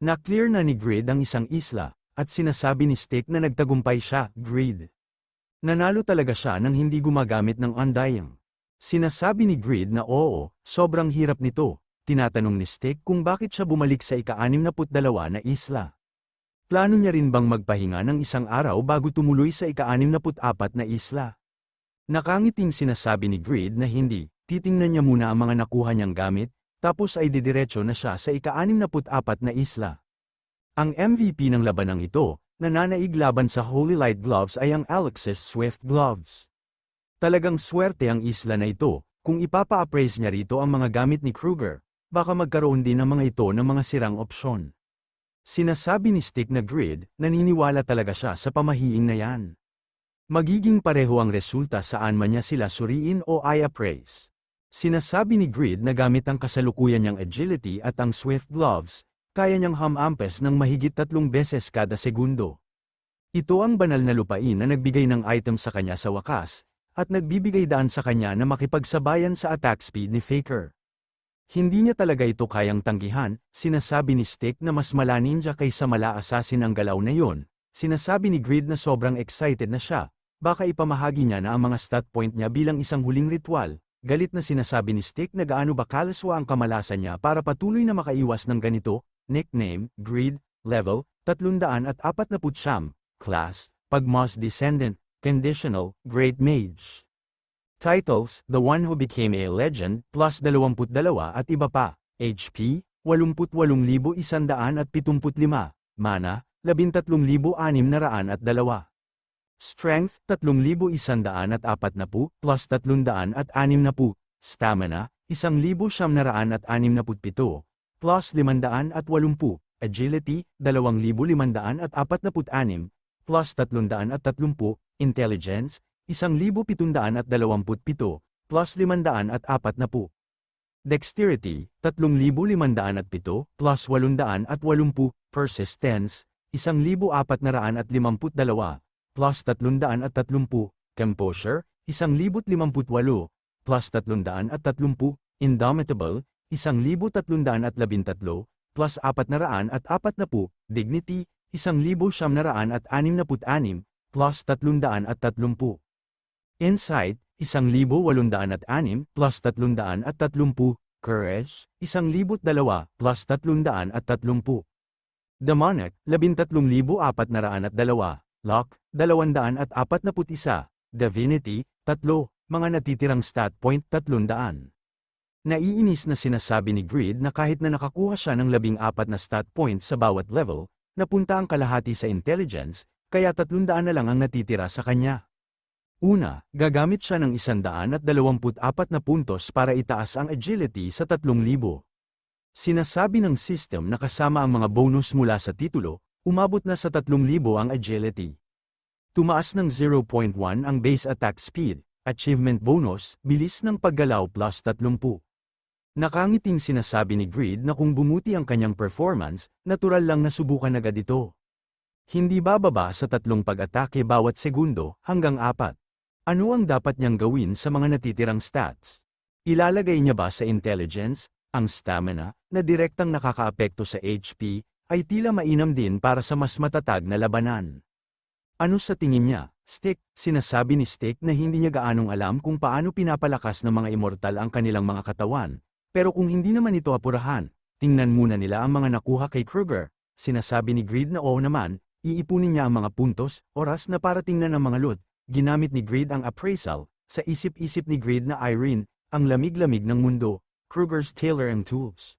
Na-clear na ni Grid ang isang isla, at sinasabi ni Stick na nagtagumpay siya, Grid. Nanalo talaga siya nang hindi gumagamit ng Undying. Sinasabi ni Grid na oo, sobrang hirap nito. Tinatanong ni Stick kung bakit siya bumalik sa ika-62 na isla. Plano niya rin bang magpahinga ng isang araw bago tumuloy sa ika-64 na isla? Nakangiting sinasabi ni Grid na hindi, titingnan niya muna ang mga nakuha niyang gamit, tapos ay didiretso na siya sa ika-64 na isla. Ang MVP ng labanang ito, nananaig laban sa Holy Light Gloves ay ang Alexis Swift Gloves. Talagang swerte ang isla na ito, kung ipapa-appraise niya rito ang mga gamit ni Kruger, baka magkaroon din ang mga ito ng mga sirang opsyon. Sinasabi ni Stick na Grid, naniniwala talaga siya sa pamahiing na yan. Magiging pareho ang resulta saan man niya sila suriin o i-appraise. Sinasabi ni Grid na gamit ang kasalukuyan niyang agility at ang Swift Gloves, kaya niyang hamampes ng mahigit 3 beses kada segundo. Ito ang banal na lupain na nagbigay ng item sa kanya sa wakas, at nagbibigay daan sa kanya na makipagsabayan sa attack speed ni Faker. Hindi niya talaga ito kayang tanggihan, sinasabi ni Stick na mas mala ninja kaysa mala assassin ang galaw na yon. Sinasabi ni Grid na sobrang excited na siya, baka ipamahagi niya na ang mga stat point niya bilang isang huling ritual. Galit na sinasabi ni Stick na gaano ba kalaswa ang kamalasan niya para patuloy na makaiwas ng ganito. Nickname, Grid, Level, 349, Class, Pagmos Descendant, Conditional, Great Mage. Titles, The One Who Became a Legend, plus 22 at iba pa. HP, 88,175. Mana, 13,602. Strength, 3,140, plus 360. Stamina, 1,967, plus 580. Agility, 2,546, plus 330. Intelligence, 1,727, plus 540. Dexterity, 3,507, plus 880. Persistence, 1,452, plus 330. Composure, 1,058, plus 330. Indomitable, 1,313, plus 440. Dignity, 1,966, plus 330. Insight, 1,806, plus 330. Courage, 1,002, plus 330. Demonic, 13,402. Luck, 241. Divinity, 3. Mga natitirang stat point, 300. Naiinis na sinasabi ni Grid na kahit na nakakuha siya ng 14 na stat points sa bawat level, napunta ang kalahati sa intelligence, kaya 300 na lang ang natitira sa kanya. Una, gagamit siya ng 124 na puntos para itaas ang agility sa 3,000. Sinasabi ng system na kasama ang mga bonus mula sa titulo, umabot na sa 3,000 ang agility. Tumaas ng 0.1 ang base attack speed, achievement bonus, bilis ng paggalaw plus 30. Nakangiting sinasabi ni Grid na kung bumuti ang kanyang performance, natural lang na subukan agad ito. Hindi bababa sa 3 pag-atake bawat segundo, hanggang 4. Ano ang dapat niyang gawin sa mga natitirang stats? Ilalagay niya ba sa intelligence? Ang stamina, na direktang nakakaapekto sa HP, ay tila mainam din para sa mas matatag na labanan. Ano sa tingin niya? Stick, sinasabi ni Stick na hindi niya gaanong alam kung paano pinapalakas ng mga immortal ang kanilang mga katawan. Pero kung hindi naman ito apurahan, tingnan muna nila ang mga nakuha kay Kruger. Sinasabi ni Grid na oo naman, iipunin niya ang mga puntos, oras na para tingnan ang mga loot. Ginamit ni Grid ang appraisal, sa isip-isip ni Grid na Irene, ang lamig-lamig ng mundo, Kruger's Tailor and Tools.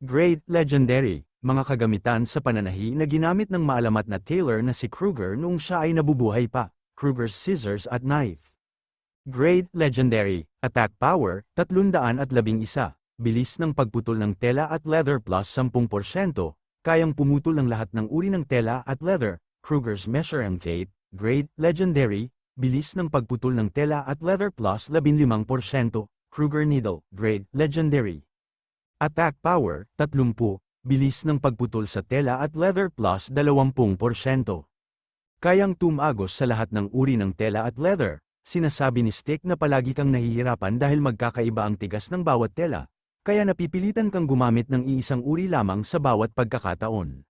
Great, Legendary, mga kagamitan sa pananahi na ginamit ng maalamat na tailor na si Kruger noong siya ay nabubuhay pa, Kruger's Scissors at Knife. Great, Legendary, Attack Power, 311, bilis ng pagputol ng tela at leather plus 10%, kayang pumutol ng lahat ng uri ng tela at leather, Kruger's Measure and Tape. Great, Legendary, bilis ng pagputol ng tela at leather plus 15%, Kruger Needle. Great, Legendary. Attack Power, 30, bilis ng pagputol sa tela at leather plus 20%. Kayang tumagos sa lahat ng uri ng tela at leather. Sinasabi ni Stick na palagi kang nahihirapan dahil magkakaiba ang tigas ng bawat tela, kaya napipilitan kang gumamit ng iisang uri lamang sa bawat pagkakataon.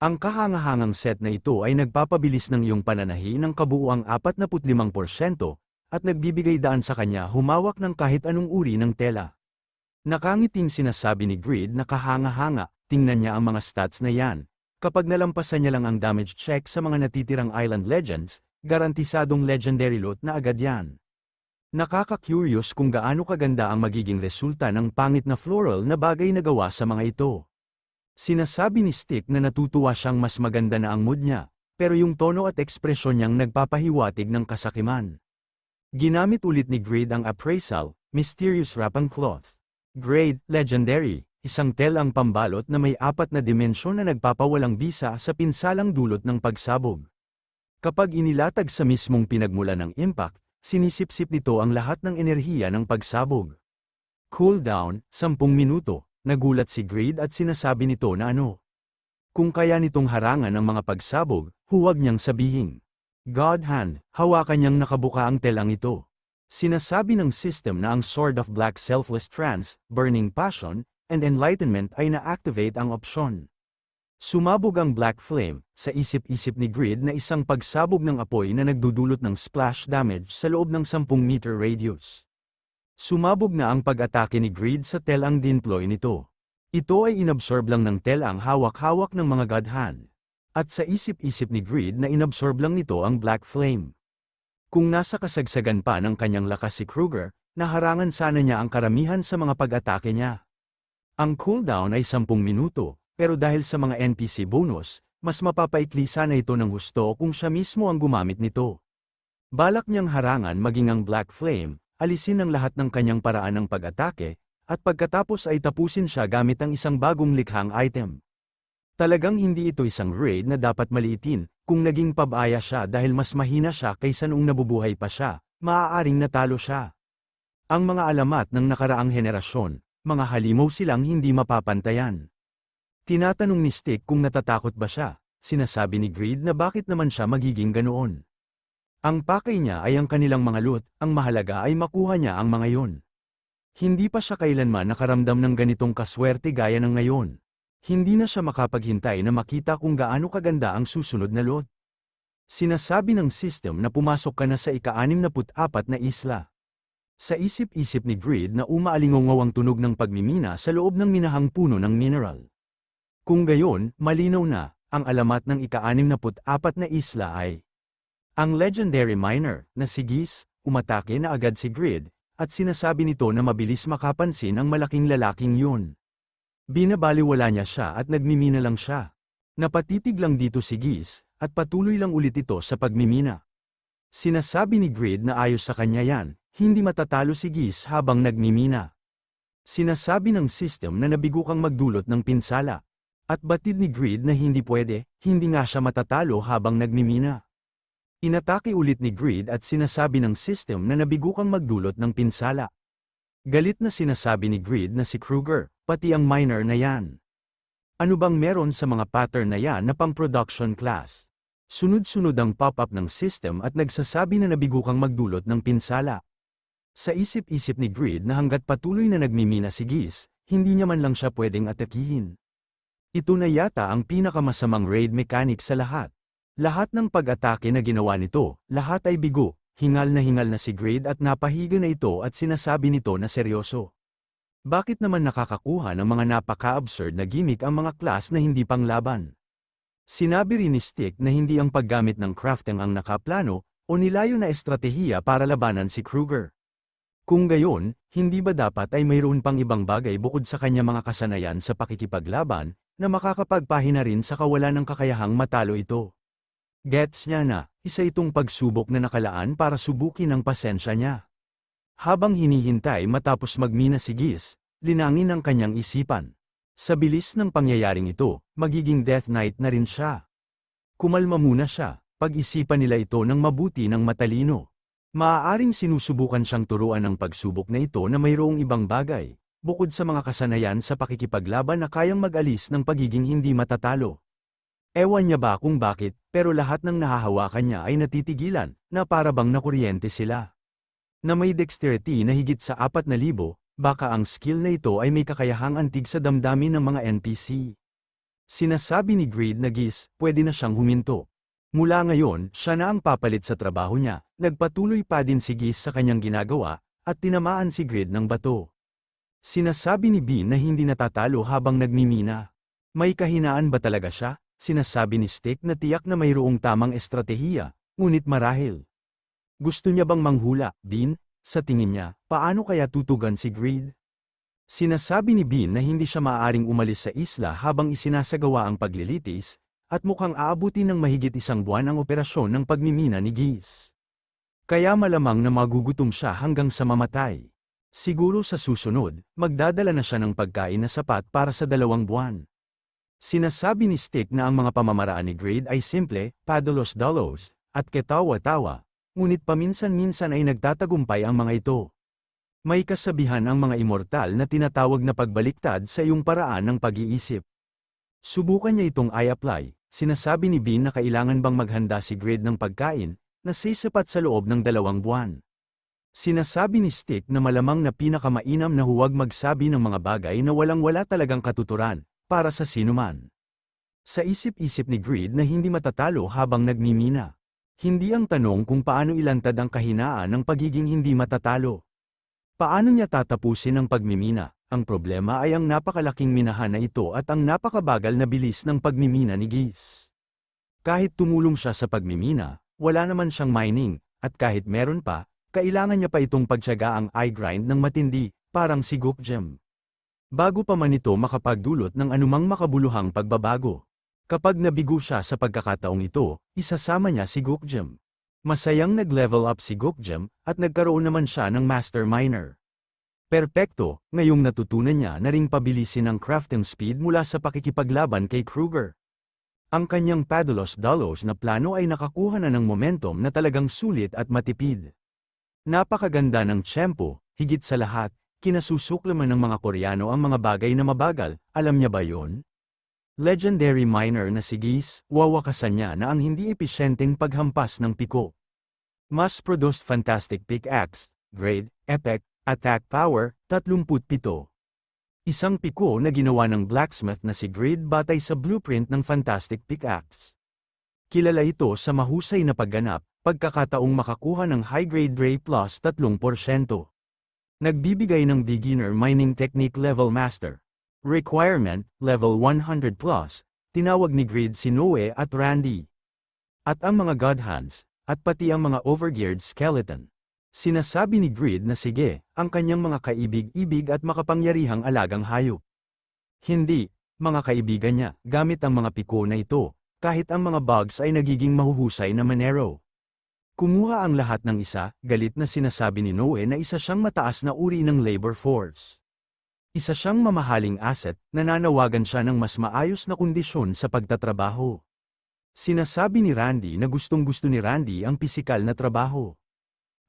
Ang kahangahangang set na ito ay nagpapabilis ng iyong pananahi ng kabuuang 45% at nagbibigay daan sa kanya humawak ng kahit anong uri ng tela. Nakangiting sinasabi ni Grid na kahanga-hanga, tingnan niya ang mga stats na yan. Kapag nalampasan niya lang ang damage check sa mga natitirang Island Legends, garantisadong legendary loot na agad yan. Nakaka-curious kung gaano kaganda ang magiging resulta ng pangit na floral na bagay na gawa sa mga ito. Sinasabi ni Stick na natutuwa siyang mas maganda na ang mood niya, pero yung tono at ekspresyon niyang nagpapahiwatig ng kasakiman. Ginamit ulit ni Grid ang appraisal, Mysterious Wrapping Cloth. Grade, Legendary. Isang telang pambalot na may 4 na dimensyon na nagpapawalang bisa sa pinsalang dulot ng pagsabog. Kapag inilatag sa mismong pinagmula ng impact, sinisipsip nito ang lahat ng enerhiya ng pagsabog. Cooldown, 10 minuto, nagulat si Grid at sinasabi nito na ano. Kung kaya nitong harangan ang mga pagsabog, huwag niyang sabihin. God Hand, hawakan niyang nakabuka ang telang ito. Sinasabi ng system na ang Sword of Black Selfless Trance, Burning Passion, and Enlightenment ay na-activate ang opsyon. Sumabog ang Black Flame, sa isip-isip ni Grid na isang pagsabog ng apoy na nagdudulot ng splash damage sa loob ng 10-meter radius. Sumabog na ang pag-atake ni Grid sa telang dinploy nito. Ito ay inabsorb lang ng telang hawak-hawak ng mga God Hand. At sa isip-isip ni Grid na inabsorb lang nito ang Black Flame. Kung nasa kasagsagan pa ng kanyang lakas si Kruger, naharangan sana niya ang karamihan sa mga pag-atake niya. Ang cooldown ay 10 minuto, pero dahil sa mga NPC bonus, mas mapapaikli sana ito ng husto kung siya mismo ang gumamit nito. Balak niyang harangan maging ang Black Flame, alisin ang lahat ng kanyang paraan ng pag-atake, at pagkatapos ay tapusin siya gamit ang isang bagong likhang item. Talagang hindi ito isang raid na dapat maliitin, kung naging pabaya siya dahil mas mahina siya kaysa noong nabubuhay pa siya, maaaring natalo siya. Ang mga alamat ng nakaraang henerasyon, mga halimaw silang hindi mapapantayan. Tinatanong ni Stick kung natatakot ba siya, sinasabi ni Grid na bakit naman siya magiging ganoon. Ang pakay niya ay ang kanilang mga loot, ang mahalaga ay makuha niya ang mga yon. Hindi pa siya kailanman nakaramdam ng ganitong kaswerte gaya ng ngayon. Hindi na siya makapaghintay na makita kung gaano kaganda ang susunod na loot. Sinasabi ng system na pumasok ka na sa ika-64 na isla. Sa isip-isip ni Grid na umaalingongaw ang tunog ng pagmimina sa loob ng minahang puno ng mineral. Kung gayon, malinaw na, ang alamat ng ika-64 na isla ay ang legendary miner, na si Geese, umatake na agad si Grid, at sinasabi nito na mabilis makapansin ang malaking lalaking yun. Binabaliwala niya siya at nagmimina lang siya. Napatitig lang dito si Geese, at patuloy lang ulit ito sa pagmimina. Sinasabi ni Grid na ayos sa kanya yan, hindi matatalo si Geese habang nagmimina. Sinasabi ng system na nabigo kang magdulot ng pinsala. At batid ni Grid na hindi pwede, hindi nga siya matatalo habang nagmimina. Inatake ulit ni Grid at sinasabi ng system na nabigo kang magdulot ng pinsala. Galit na sinasabi ni Grid na si Kruger, pati ang miner na yan. Ano bang meron sa mga pattern na yan na pang-production class? Sunod-sunod ang pop-up ng system at nagsasabi na nabigo kang magdulot ng pinsala. Sa isip-isip ni Grid na hanggat patuloy na nagmimina si Geese, hindi niya man lang siya pwedeng atakihin. Ito na yata ang pinakamasamang raid mechanic sa lahat. Lahat ng pag-atake na ginawa nito, lahat ay bigo, hingal na si Grid at napahiga na ito at sinasabi nito na seryoso. Bakit naman nakakakuha ng mga napaka-absurd na gimmick ang mga class na hindi panglaban? Sinabi rin ni Stick na hindi ang paggamit ng crafting ang nakaplano, o nilayo na estratehiya para labanan si Kruger. Kung gayon, hindi ba dapat ay mayroon pang ibang bagay bukod sa kanya mga kasanayan sa pakikipaglaban, na makakapagpahina rin sa kawalan ng kakayahang matalo ito? Gets niya na, isa itong pagsubok na nakalaan para subukin ang pasensya niya. Habang hinihintay matapos magmina si Geese, linangin ang kanyang isipan. Sa bilis ng pangyayaring ito, magiging Death Knight na rin siya. Kumalma muna siya, pag-isipan nila ito ng mabuti ng matalino. Maaaring sinusubukan siyang turuan ng pagsubok na ito na mayroong ibang bagay, bukod sa mga kasanayan sa pakikipaglaban na kayang mag-alis ng pagiging hindi matatalo. Ewan niya ba kung bakit, pero lahat ng nahahawakan niya ay natitigilan, na para bang nakuryente sila. Na may dexterity na higit sa 4,000, Baka ang skill na ito ay may kakayahang antig sa damdamin ng mga NPC. Sinasabi ni Greed na Geese, pwede na siyang huminto. Mula ngayon, siya na ang papalit sa trabaho niya. Nagpatuloy pa din si Geese sa kanyang ginagawa, at tinamaan si Greed ng bato. Sinasabi ni Bean na hindi natatalo habang nagmimina. May kahinaan ba talaga siya? Sinasabi ni Stick na tiyak na mayroong tamang estratehiya, ngunit marahil. Gusto niya bang manghula, Bean? Sa tingin niya, paano kaya tutugan si Greed? Sinasabi ni Bean na hindi siya maaaring umalis sa isla habang isinasagawa ang paglilitis, at mukhang aabutin ng mahigit 1 buwan ang operasyon ng pagmimina ni Geese. Kaya malamang na magugutom siya hanggang sa mamatay. Siguro sa susunod, magdadala na siya ng pagkain na sapat para sa 2 buwan. Sinasabi ni Stick na ang mga pamamaraan ni Greed ay simple, padalos-dalos, at ketawa-tawa, ngunit paminsan-minsan ay nagtatagumpay ang mga ito. May kasabihan ang mga immortal na tinatawag na pagbaliktad sa iyong paraan ng pag-iisip. Subukan niya itong i-apply. Sinasabi ni Bean na kailangan bang maghanda si Greed ng pagkain, na sapat sa loob ng 2 buwan. Sinasabi ni Stick na malamang na pinakamainam na huwag magsabi ng mga bagay na walang-wala talagang katuturan, para sa sinuman. Sa isip-isip ni Greed na hindi matatalo habang nagmimina. Hindi ang tanong kung paano ilantad ang kahinaan ng pagiging hindi matatalo. Paano niya tatapusin ang pagmimina? Ang problema ay ang napakalaking minahan na ito at ang napakabagal na bilis ng pagmimina ni Geese. Kahit tumulong siya sa pagmimina, wala naman siyang mining, at kahit meron pa, kailangan niya pa itong pagtiyaga ang i-grind ng matindi, parang si Gokjem. Bago pa man ito makapagdulot ng anumang makabuluhang pagbabago. Kapag nabigo siya sa pagkakataong ito, isasama niya si Gokjem. Masayang nag-level up si Gokjem, at nagkaroon naman siya ng Master Miner. Perpekto, ngayong natutunan niya na ring pabilisin ang crafting speed mula sa pakikipaglaban kay Kruger. Ang kanyang padalos-dalos na plano ay nakakuha na ng momentum na talagang sulit at matipid. Napakaganda ng tiyempo, higit sa lahat, kinasusuklaman ng mga Koreano ang mga bagay na mabagal, alam niya ba yon? Legendary miner na si Geese, wawakasan niya na ang hindi episyenteng paghampas ng piko. Mass-produced fantastic pickaxe, grade, epic, attack power, 37. Isang piko na ginawa ng blacksmith na si Greed batay sa blueprint ng fantastic pickaxe. Kilala ito sa mahusay na pagganap, pagkakataong makakuha ng high-grade ray plus 3%. Nagbibigay ng beginner mining technique level master. Requirement, level 100 plus, tinawag ni Greed si Noe at Randy. At ang mga god hands, at pati ang mga overgeared skeleton. Sinasabi ni Greed na sige, ang kanyang mga kaibig-ibig at makapangyarihang alagang hayop. Hindi, mga kaibigan niya, gamit ang mga piko na ito, kahit ang mga bugs ay nagiging mahuhusay na manero. Kumuha ang lahat ng isa, galit na sinasabi ni Noe na isa siyang mataas na uri ng labor force. Isa siyang mamahaling asset, nananawagan siya ng mas maayos na kondisyon sa pagtatrabaho. Sinasabi ni Randy na gustong-gusto ni Randy ang pisikal na trabaho.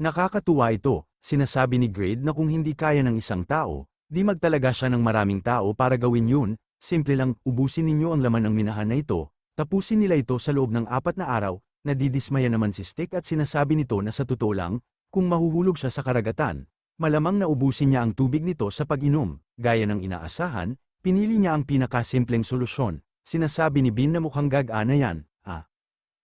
Nakakatuwa ito, sinasabi ni Greed na kung hindi kaya ng isang tao, di magtalaga siya ng maraming tao para gawin yun, simple lang, ubusin ninyo ang laman ng minahan na ito, tapusin nila ito sa loob ng 4 na araw, nadidismaya naman si Stick at sinasabi nito na sa totoo lang, kung mahuhulog siya sa karagatan, malamang na ubusin niya ang tubig nito sa pag-inom, gaya ng inaasahan, pinili niya ang pinakasimpleng solusyon, sinasabi ni Bean na mukhang gag-ana yan,